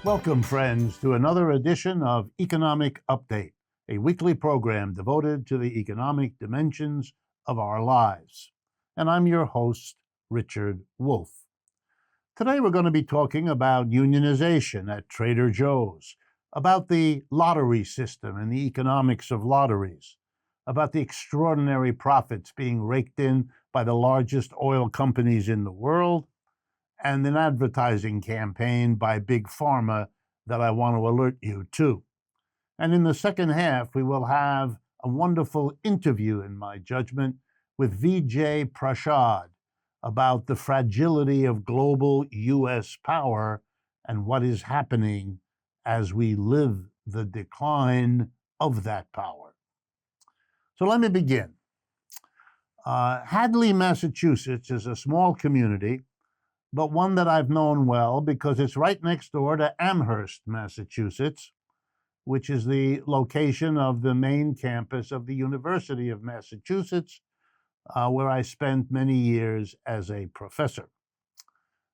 Welcome, friends, to another edition of Economic Update, a weekly program devoted to the economic dimensions of our lives. And I'm your host, Richard Wolff. Today we're going to be talking about unionization at Trader Joe's, about the lottery system and the economics of lotteries, about the extraordinary profits being raked in by the largest oil companies in the world, and an advertising campaign by Big Pharma that I want to alert you to. And in the second half, we will have a wonderful interview, in my judgment, with Vijay Prashad about the fragility of global U.S. power and what is happening as we live the decline of that power. So let me begin. Hadley, Massachusetts is a small community, but one that I've known well because it's right next door to Amherst, Massachusetts, which is the location of the main campus of the University of Massachusetts, where I spent many years as a professor.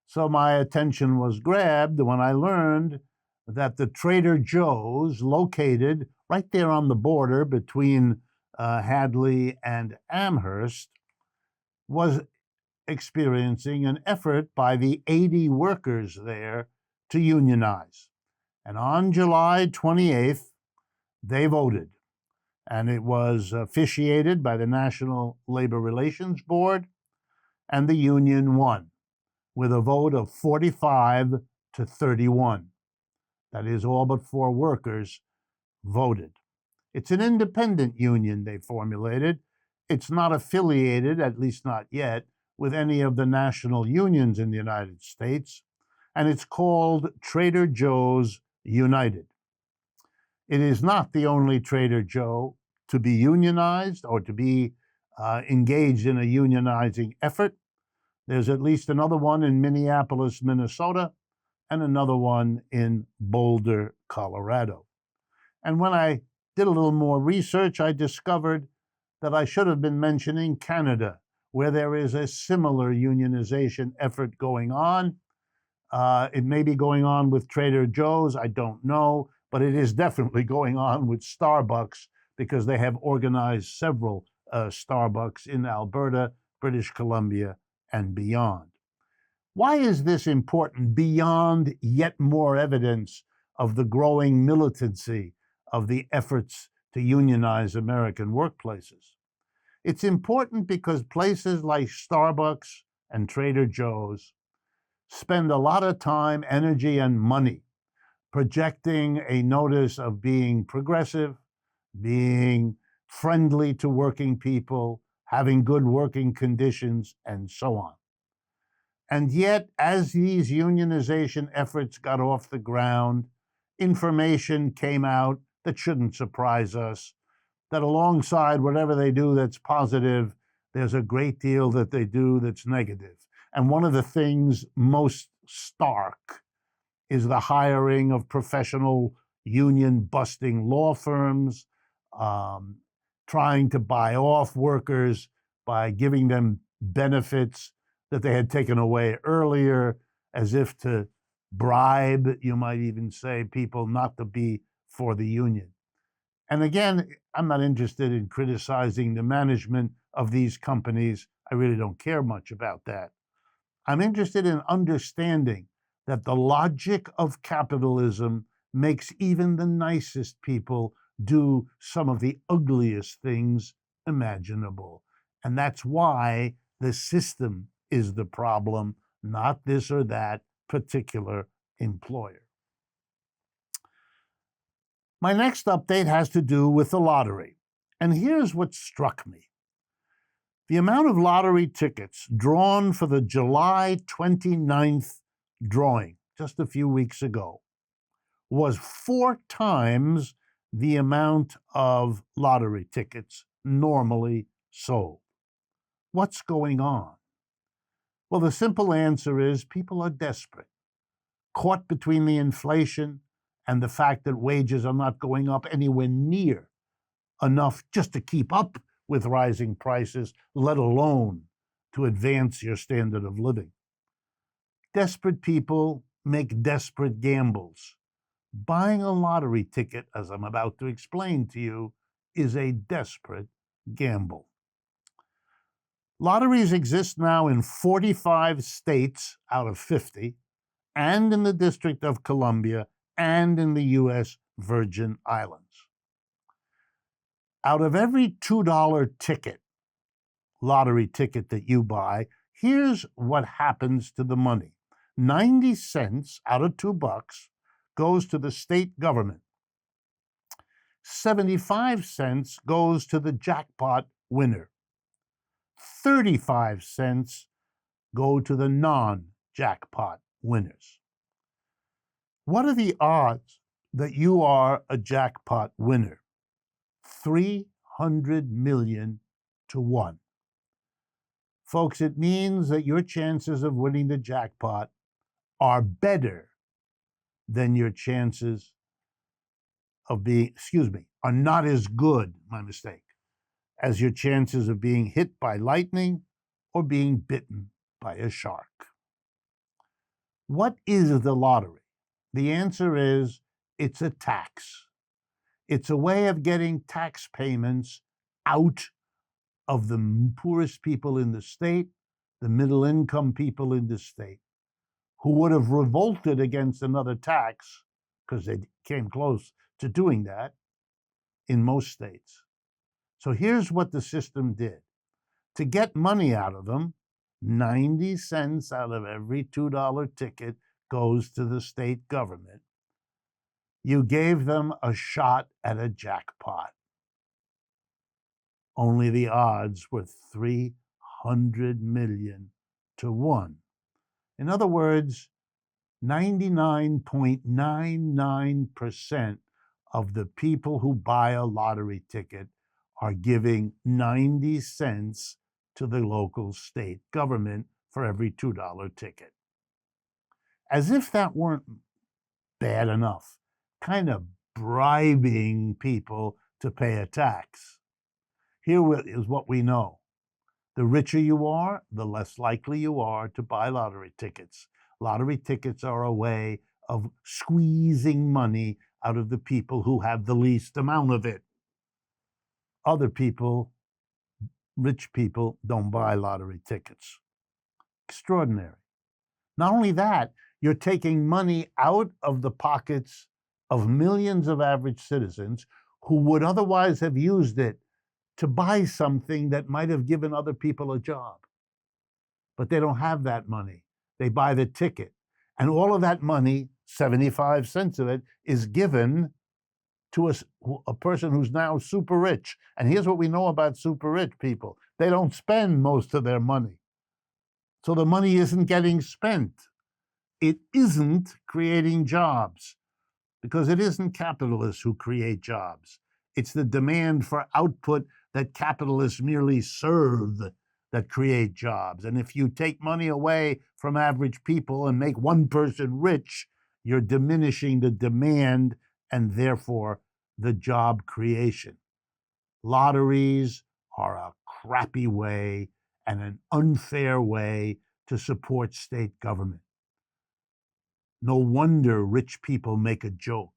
So my attention was grabbed when I learned that the Trader Joe's, located right there on the border between Hadley and Amherst, was experiencing an effort by the 80 workers there to unionize. And on July 28th, they voted. And it was officiated by the National Labor Relations Board, and the union won with a vote of 45 to 31. That is, all but 4 workers voted. It's an independent union they formulated. It's not affiliated, at least not yet, with any of the national unions in the United States, and it's called Trader Joe's United. It is not the only Trader Joe to be unionized or to be engaged in a unionizing effort. There's at least another one in Minneapolis, Minnesota, and another one in Boulder, Colorado. And when I did a little more research, I discovered that I should have been mentioning Canada, where there is a similar unionization effort going on. It may be going on with Trader Joe's, I don't know, but it is definitely going on with Starbucks because they have organized several Starbucks in Alberta, British Columbia, and beyond. Why is this important beyond yet more evidence of the growing militancy of the efforts to unionize American workplaces? It's important because places like Starbucks and Trader Joe's spend a lot of time, energy, and money projecting a notice of being progressive, being friendly to working people, having good working conditions, and so on. And yet, as these unionization efforts got off the ground, information came out that shouldn't surprise us, that alongside whatever they do that's positive, there's a great deal that they do that's negative. And one of the things most stark is the hiring of professional union-busting law firms, trying to buy off workers by giving them benefits that they had taken away earlier, as if to bribe, you might even say, people not to be for the union. And again, I'm not interested in criticizing the management of these companies. I really don't care much about that. I'm interested in understanding that the logic of capitalism makes even the nicest people do some of the ugliest things imaginable. And that's why the system is the problem, not this or that particular employer. My next update has to do with the lottery. And here's what struck me. The amount of lottery tickets drawn for the July 29th drawing, just a few weeks ago, was 4 times the amount of lottery tickets normally sold. What's going on? Well, the simple answer is people are desperate, caught between the inflation and the fact that wages are not going up anywhere near enough just to keep up with rising prices, let alone to advance your standard of living. Desperate people make desperate gambles, Buying a lottery ticket, as I'm about to explain to you, is a desperate gamble. Lotteries exist now in 45 states out of 50, and in the District of Columbia, and in the U.S. Virgin Islands. Out of every $2 lottery ticket that you buy, here's what happens to the money. 90 cents out of $2 goes to the state government. 75 cents goes to the jackpot winner. 35 cents go to the non-jackpot winners. What are the odds that you are a jackpot winner? 300 million to 1. Folks, it means that your chances of winning the jackpot are better than your chances of being, are not as good, my mistake, as your chances of being hit by lightning or being bitten by a shark. What is the lottery? The answer is it's a tax. It's a way of getting tax payments out of the poorest people in the state, the middle income people in the state, who would have revolted against another tax because they came close to doing that in most states. So here's what the system did. To get money out of them, 90 cents out of every $2 ticket goes to the state government. You gave them a shot at a jackpot. Only the odds were 300 million to 1. In other words, 99.99% of the people who buy a lottery ticket are giving 90 cents to the local state government for every $2 ticket. As if that weren't bad enough, kind of bribing people to pay a tax. Here is what we know. The richer you are, the less likely you are to buy lottery tickets. Lottery tickets are a way of squeezing money out of the people who have the least amount of it. Other people, rich people, don't buy lottery tickets. Extraordinary. Not only that, you're taking money out of the pockets of millions of average citizens who would otherwise have used it to buy something that might have given other people a job. But they don't have that money. They buy the ticket. And all of that money, 75 cents of it, is given to a person who's now super rich. And here's what we know about super rich people. They don't spend most of their money. So the money isn't getting spent. It isn't creating jobs, because it isn't capitalists who create jobs. It's the demand for output that capitalists merely serve that create jobs. And if you take money away from average people and make one person rich, you're diminishing the demand and therefore the job creation. Lotteries are a crappy way and an unfair way to support state government. No wonder rich people make a joke.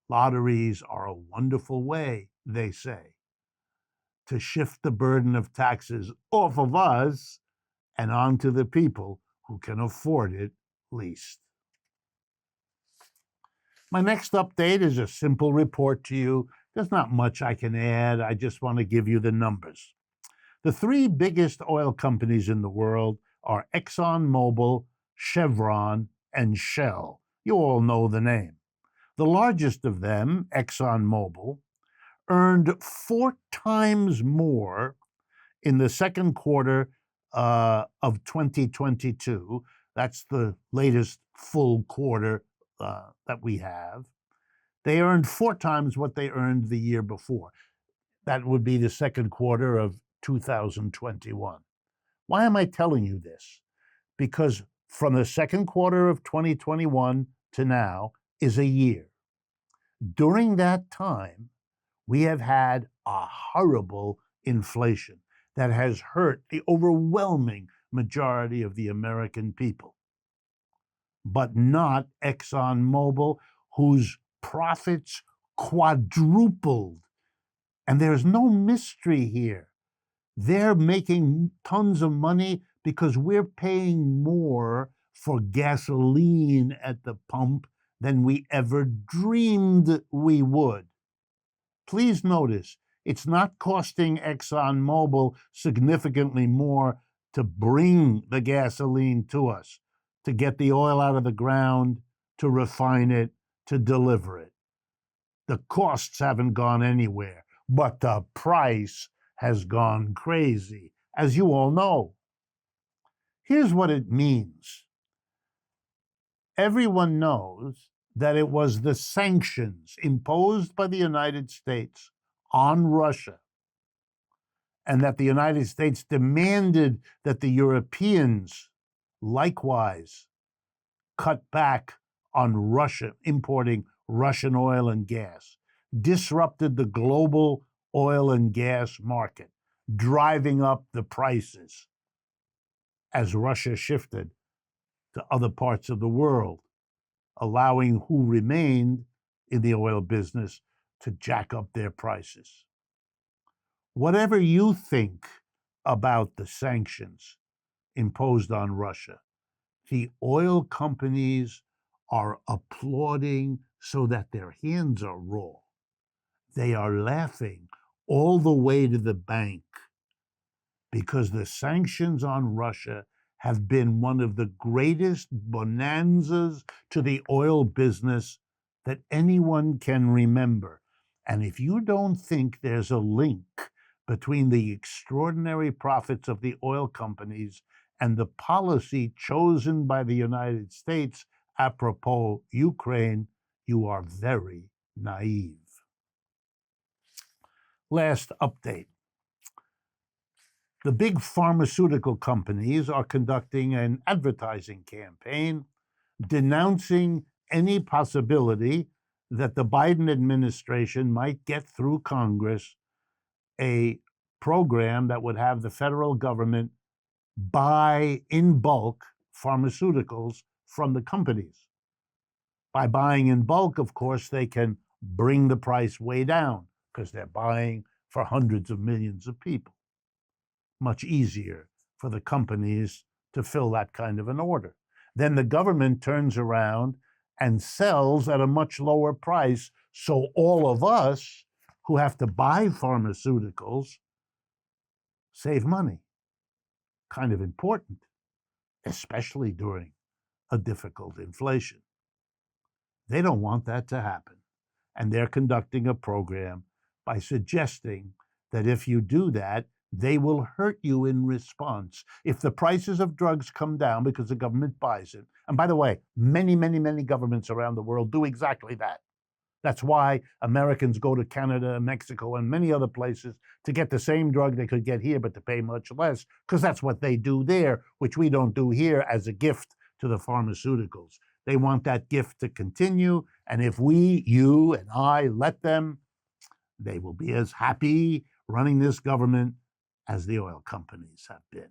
Lotteries are a wonderful way, they say, to shift the burden of taxes off of us and onto the people who can afford it least. My next update is a simple report to you. There's not much I can add. I just want to give you the numbers. The 3 biggest oil companies in the world are ExxonMobil, Chevron, and Shell. You all know the name. The largest of them, ExxonMobil, earned 4 times more in the second quarter of 2022. That's the latest full quarter that we have. They earned 4 times what they earned the year before. That would be the second quarter of 2021. Why am I telling you this? Because from the second quarter of 2021 to now is a year. During that time, we have had a horrible inflation that has hurt the overwhelming majority of the American people, but not ExxonMobil, whose profits quadrupled. And there's no mystery here. They're making tons of money because we're paying more for gasoline at the pump than we ever dreamed we would. Please notice, it's not costing ExxonMobil significantly more to bring the gasoline to us, to get the oil out of the ground, to refine it, to deliver it. The costs haven't gone anywhere, but the price has gone crazy, as you all know. Here's what it means. Everyone knows that it was the sanctions imposed by the United States on Russia, and that the United States demanded that the Europeans likewise cut back on Russia, importing Russian oil and gas, disrupted the global oil and gas market, driving up the prices as Russia shifted to other parts of the world, allowing who remained in the oil business to jack up their prices. Whatever you think about the sanctions imposed on Russia, the oil companies are applauding so that their hands are raw. They are laughing all the way to the bank because the sanctions on Russia have been one of the greatest bonanzas to the oil business that anyone can remember. And if you don't think there's a link between the extraordinary profits of the oil companies and the policy chosen by the United States apropos Ukraine, you are very naive. Last update. The big pharmaceutical companies are conducting an advertising campaign denouncing any possibility that the Biden administration might get through Congress a program that would have the federal government buy in bulk pharmaceuticals from the companies. By buying in bulk, of course, they can bring the price way down because they're buying for hundreds of millions of people. Much easier for the companies to fill that kind of an order. Then the government turns around and sells at a much lower price, so all of us who have to buy pharmaceuticals save money. Kind of important, especially during a difficult inflation. They don't want that to happen, and they're conducting a program by suggesting that if you do that, they will hurt you in response. If the prices of drugs come down because the government buys it, and by the way, many, many, many governments around the world do exactly that. That's why Americans go to Canada, Mexico, and many other places to get the same drug they could get here, but to pay much less, because that's what they do there, which we don't do here as a gift to the pharmaceuticals. They want that gift to continue, and if we, you and I, let them, they will be as happy running this government as the oil companies have been.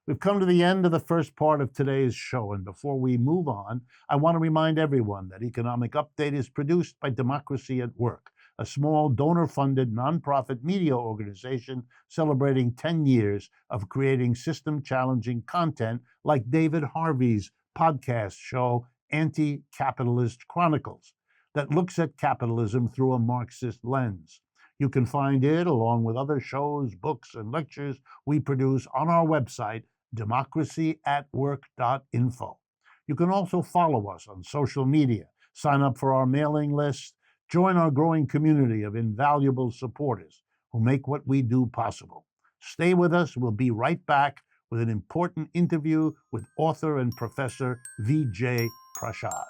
We've come to the end of the first part of today's show, and before we move on, I want to remind everyone that Economic Update is produced by Democracy at Work, a small donor-funded nonprofit media organization celebrating 10 years of creating system-challenging content like David Harvey's podcast show, Anti-Capitalist Chronicles, that looks at capitalism through a Marxist lens. You can find it, along with other shows, books, and lectures we produce on our website, democracyatwork.info. You can also follow us on social media, sign up for our mailing list, join our growing community of invaluable supporters who make what we do possible. Stay with us. We'll be right back with an important interview with author and professor Vijay Prashad.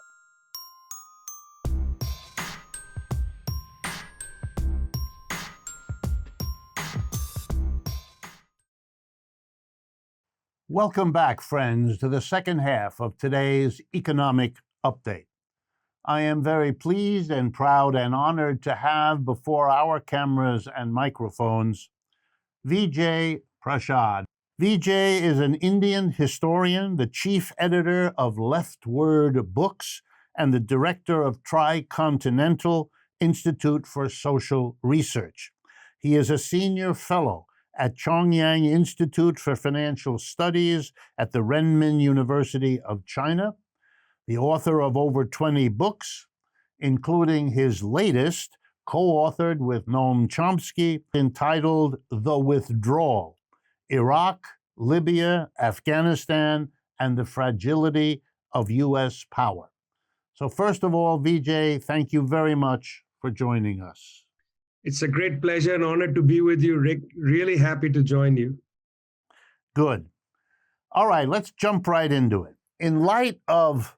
Welcome back, friends, to the second half of today's Economic Update. I am very pleased and proud and honored to have before our cameras and microphones Vijay Prashad. Vijay is an Indian historian, the chief editor of LeftWord Books, and the director of Tricontinental Institute for Social Research. He is a senior fellow at Chongyang Institute for Financial Studies at the Renmin University of China, the author of over 20 books, including his latest, co-authored with Noam Chomsky, entitled The Withdrawal: Iraq, Libya, Afghanistan, and the Fragility of U.S. Power. So first of all, Vijay, thank you very much for joining us. It's a great pleasure and honor to be with you, Rick. Really happy to join you. Good. All right, let's jump right into it. In light of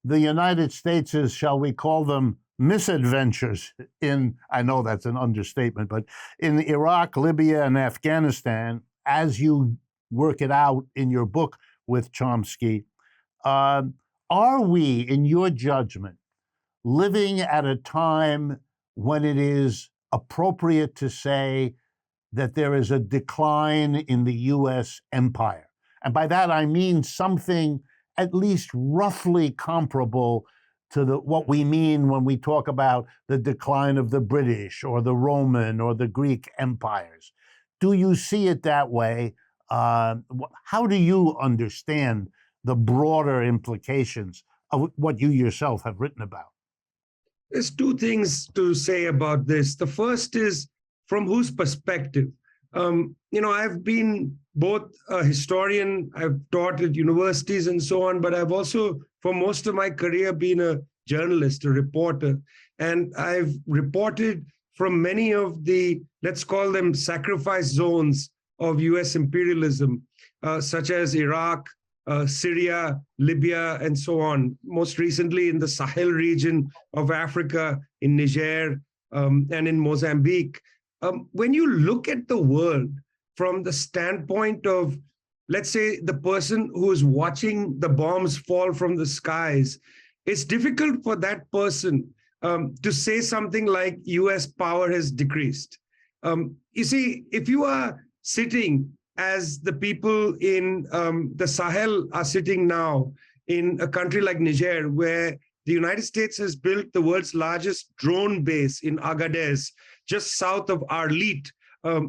the United States', shall we call them, misadventures in, I know that's an understatement, but in Iraq, Libya, and Afghanistan, as you work it out in your book with Chomsky, are we, in your judgment, living at a time when it is appropriate to say that there is a decline in the U.S. empire? And by that, I mean something at least roughly comparable to what we mean when we talk about the decline of the British or the Roman or the Greek empires. Do you see it that way? How do you understand the broader implications of what you yourself have written about? There's two things to say about this. The first is from whose perspective? I've been both a historian, I've taught at universities and so on, but I've also, for most of my career, been a journalist, a reporter. And I've reported from many of the, let's call them sacrifice zones of US imperialism, such as Iraq, Syria, Libya, and so on. Most recently in the Sahel region of Africa, in Niger, and in Mozambique. When you look at the world from the standpoint of, let's say, the person who is watching the bombs fall from the skies, it's difficult for that person to say something like US power has decreased. You see, if you are sitting as the people in the Sahel are sitting now in a country like Niger, where the United States has built the world's largest drone base in Agadez, just south of Arlit,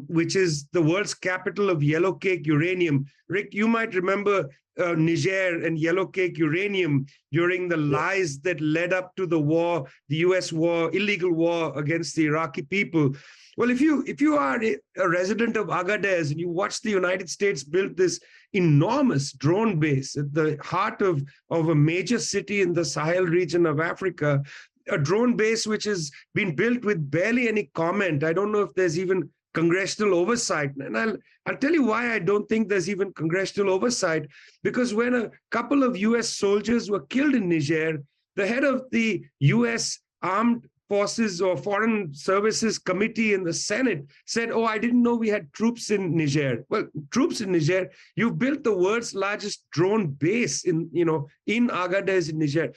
which is the world's capital of yellow cake uranium. Rick, you might remember Niger and yellow cake uranium during the lies that led up to the war, the US war, illegal war against the Iraqi people. Well, if you are a resident of Agadez and you watch the United States build this enormous drone base at the heart of a major city in the Sahel region of Africa, a drone base which has been built with barely any comment. I don't know if there's even congressional oversight. And I'll tell you why I don't think there's even congressional oversight, because when a couple of US soldiers were killed in Niger, the head of the US Armed Forces or Foreign Services Committee in the Senate said, "Oh, I didn't know we had troops in Niger." Well, troops in Niger, you built the world's largest drone base in Agadez in Niger.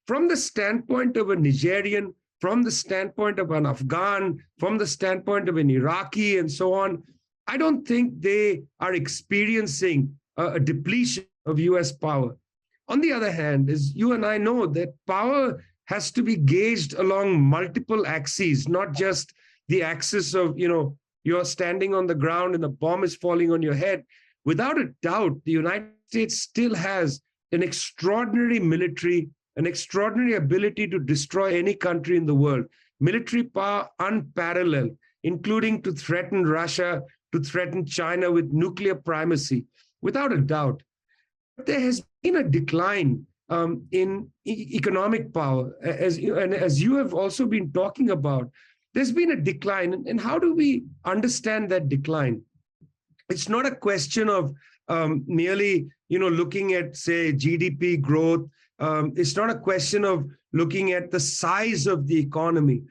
From the standpoint of a Nigerian, from the standpoint of an Afghan, from the standpoint of an Iraqi and so on, I don't think they are experiencing a depletion of US power. On the other hand, as you and I know, that power has to be gauged along multiple axes, not just the axis of, you're standing on the ground and the bomb is falling on your head. Without a doubt, the United States still has an extraordinary military, an extraordinary ability to destroy any country in the world. Military power unparalleled, including to threaten Russia, to threaten China with nuclear primacy, without a doubt. But there has been a decline in economic power, as you have also been talking about. There's been a decline, and how do we understand that decline? It's not a question of merely, looking at, say, GDP growth. It's not a question of looking at the size of the economy.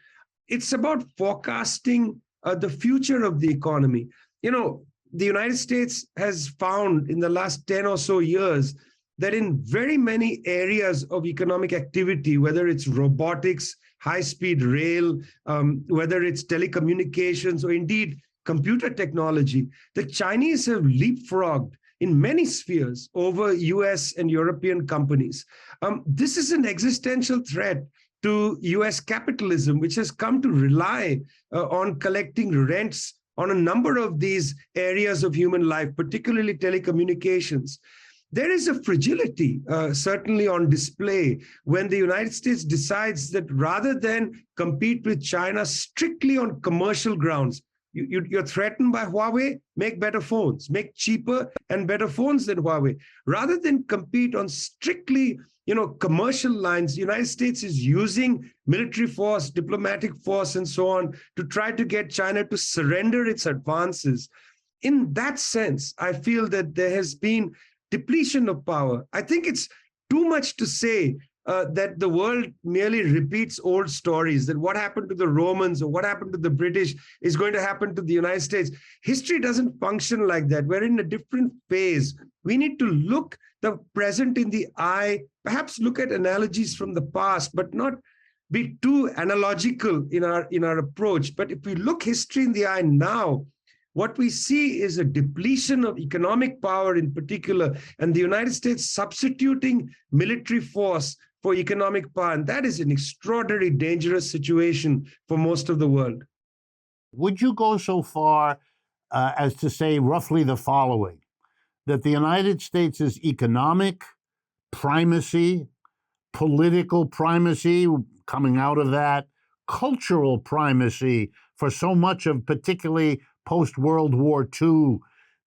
It's about forecasting the future of the economy. The United States has found in the last 10 or so years that in very many areas of economic activity, whether it's robotics, high-speed rail, whether it's telecommunications, or indeed computer technology, the Chinese have leapfrogged in many spheres over US and European companies. This is an existential threat to US capitalism, which has come to rely on collecting rents on a number of these areas of human life, particularly telecommunications. There is a fragility certainly on display when the United States decides that rather than compete with China strictly on commercial grounds, you're threatened by Huawei, make better phones, make cheaper and better phones than Huawei. Rather than compete on strictly commercial lines, the United States is using military force, diplomatic force, and so on to try to get China to surrender its advances. In that sense, I feel that there has been depletion of power. I think it's too much to say that the world merely repeats old stories, that what happened to the Romans or what happened to the British is going to happen to the United States. History doesn't function like that. We're in a different phase. We need to look the present in the eye, perhaps look at analogies from the past, but not be too analogical in our approach. But if we look history in the eye now, what we see is a depletion of economic power in particular, and the United States substituting military force for economic power. And that is an extraordinarily dangerous situation for most of the world. Would you go so far as to say roughly the following, that the United States' economic primacy, political primacy coming out of that, cultural primacy for so much of particularly post-World War II,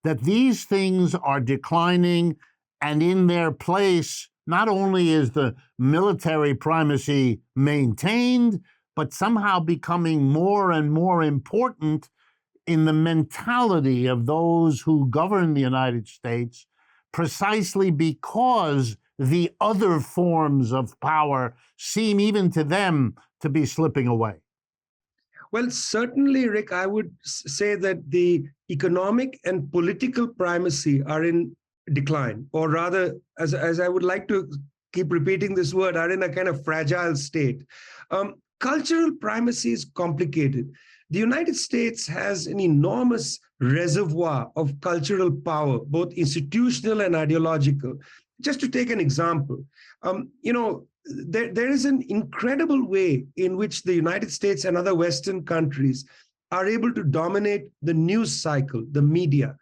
that these things are declining, and in their place, not only is the military primacy maintained, but somehow becoming more and more important in the mentality of those who govern the United States, precisely because the other forms of power seem even to them to be slipping away. Well, certainly, Rick, I would say that the economic and political primacy are in decline, or rather, as I would like to keep repeating this word, are in a kind of fragile state. Cultural primacy is complicated. The United States has an enormous reservoir of cultural power, both institutional and ideological. Just to take an example, there is an incredible way in which the United States and other Western countries are able to dominate the news cycle, the media,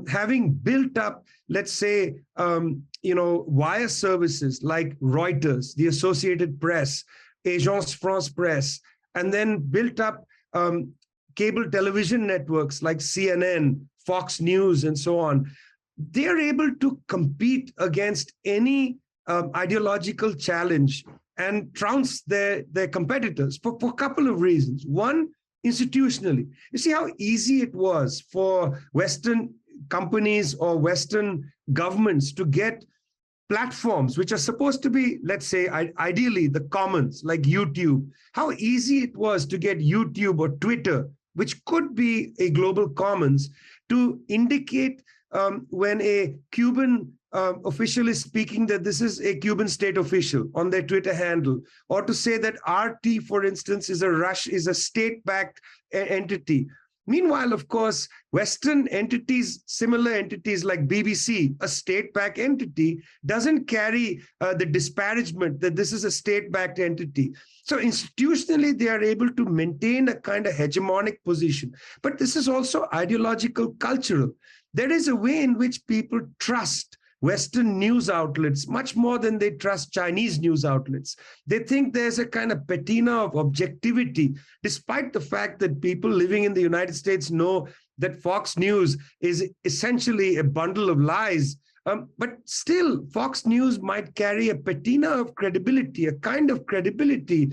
having built up, let's say, wire services like Reuters, the Associated Press, Agence France Presse, and then built up cable television networks like CNN, Fox News, and so on. They're able to compete against any ideological challenge and trounce their competitors for a couple of reasons. One, institutionally. You see how easy it was for Western companies or Western governments to get platforms which are supposed to be, let's say, ideally the commons, like YouTube. How easy it was to get YouTube or Twitter, which could be a global commons, to indicate when a Cuban official is speaking that this is a Cuban state official on their Twitter handle, or to say that RT, for instance, is a state-backed entity. Meanwhile, of course, Western entities, similar entities like BBC, a state-backed entity, doesn't carry the disparagement that this is a state-backed entity. So institutionally, they are able to maintain a kind of hegemonic position. But this is also ideological, cultural. There is a way in which people trust Western news outlets much more than they trust Chinese news outlets. They think there's a kind of patina of objectivity, despite the fact that people living in the United States know that Fox News is essentially a bundle of lies. But still, Fox News might carry a patina of credibility, a kind of credibility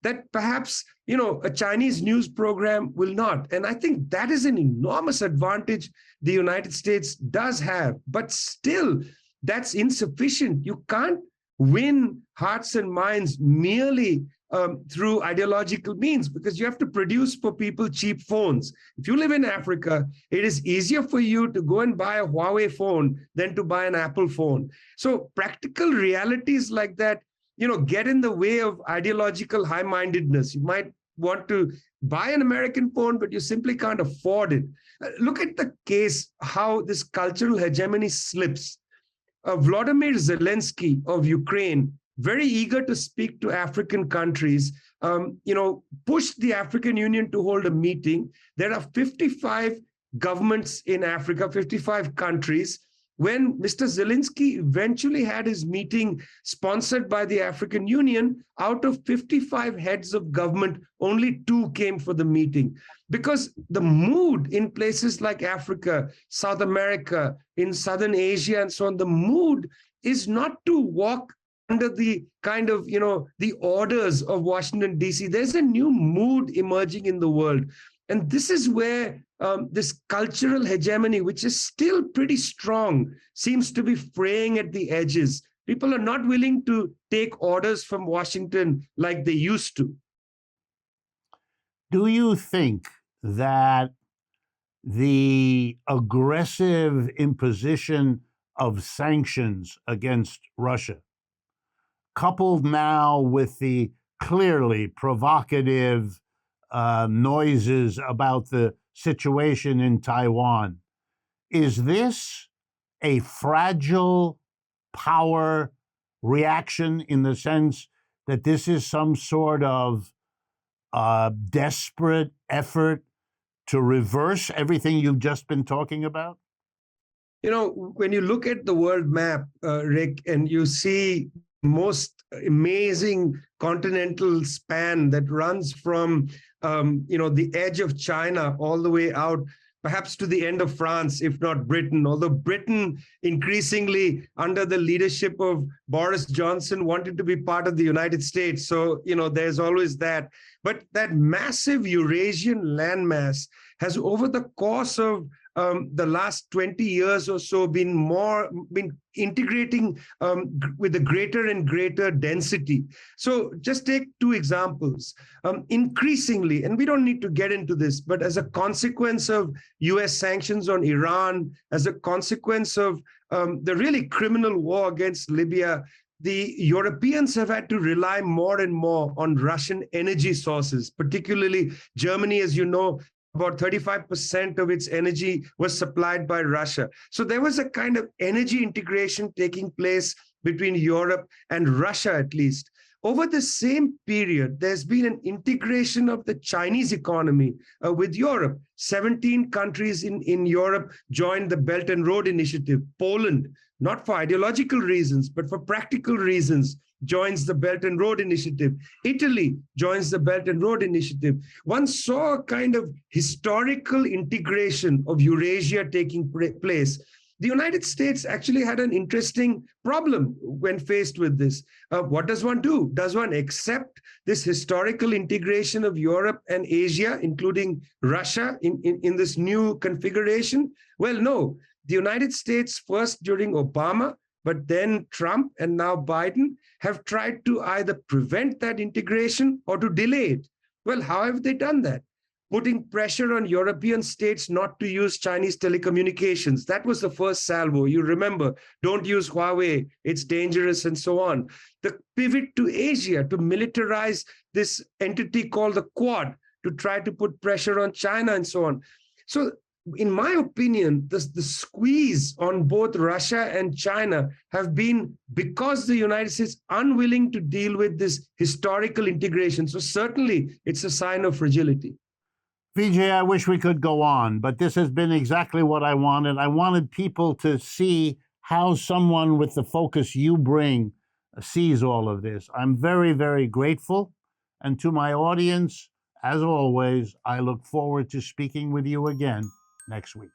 that perhaps, a Chinese news program will not. And I think that is an enormous advantage the United States does have. But still, that's insufficient. You can't win hearts and minds merely through ideological means, because you have to produce for people cheap phones. If you live in Africa, it is easier for you to go and buy a Huawei phone than to buy an Apple phone. So practical realities like that, get in the way of ideological high-mindedness. You might want to buy an American phone, but you simply can't afford it. Look at the case, how this cultural hegemony slips. Vladimir Zelensky of Ukraine, very eager to speak to African countries, pushed the African Union to hold a meeting. There are 55 governments in Africa, 55 countries. When Mr. Zelensky eventually had his meeting sponsored by the African Union, out of 55 heads of government, only 2 came for the meeting. Because the mood in places like Africa, South America, in Southern Asia, and so on, the mood is not to walk under the kind of, the orders of Washington, D.C. There's a new mood emerging in the world. And this is where this cultural hegemony, which is still pretty strong, seems to be fraying at the edges. People are not willing to take orders from Washington like they used to. Do you think that the aggressive imposition of sanctions against Russia, coupled now with the clearly provocative noises about the situation in Taiwan, is this a fragile power reaction in the sense that this is some sort of desperate effort to reverse everything you've just been talking about? When you look at the world map, Rick, and you see most amazing continental span that runs from the edge of China all the way out, perhaps to the end of France, if not Britain, although Britain increasingly under the leadership of Boris Johnson wanted to be part of the United States. So, there's always that. But that massive Eurasian landmass has, over the course of the last 20 years or so, been integrating with a greater and greater density. So just take 2 examples. Increasingly, and we don't need to get into this, but as a consequence of U.S. sanctions on Iran, as a consequence of the really criminal war against Libya, the Europeans have had to rely more and more on Russian energy sources, particularly Germany, as you know. About 35% of its energy was supplied by Russia. So there was a kind of energy integration taking place between Europe and Russia, at least. Over the same period, there's been an integration of the Chinese economy with Europe. 17 countries in Europe joined the Belt and Road Initiative. Poland, not for ideological reasons, but for practical reasons, joins the Belt and Road Initiative. Italy joins the Belt and Road Initiative. One saw a kind of historical integration of Eurasia taking place. The United States actually had an interesting problem when faced with this. What does one do? Does one accept this historical integration of Europe and Asia, including Russia, in this new configuration? Well, no. The United States, first during Obama, but then Trump and now Biden, have tried to either prevent that integration or to delay it. Well, how have they done that? Putting pressure on European states not to use Chinese telecommunications. That was the first salvo. You remember, don't use Huawei, it's dangerous, and so on. The pivot to Asia to militarize this entity called the Quad, to try to put pressure on China and so on. So in my opinion, the squeeze on both Russia and China have been because the United States unwilling to deal with this historical integration. So certainly it's a sign of fragility. Vijay, I wish we could go on, but this has been exactly what I wanted. I wanted people to see how someone with the focus you bring sees all of this. I'm very, very grateful. And to my audience, as always, I look forward to speaking with you again next week.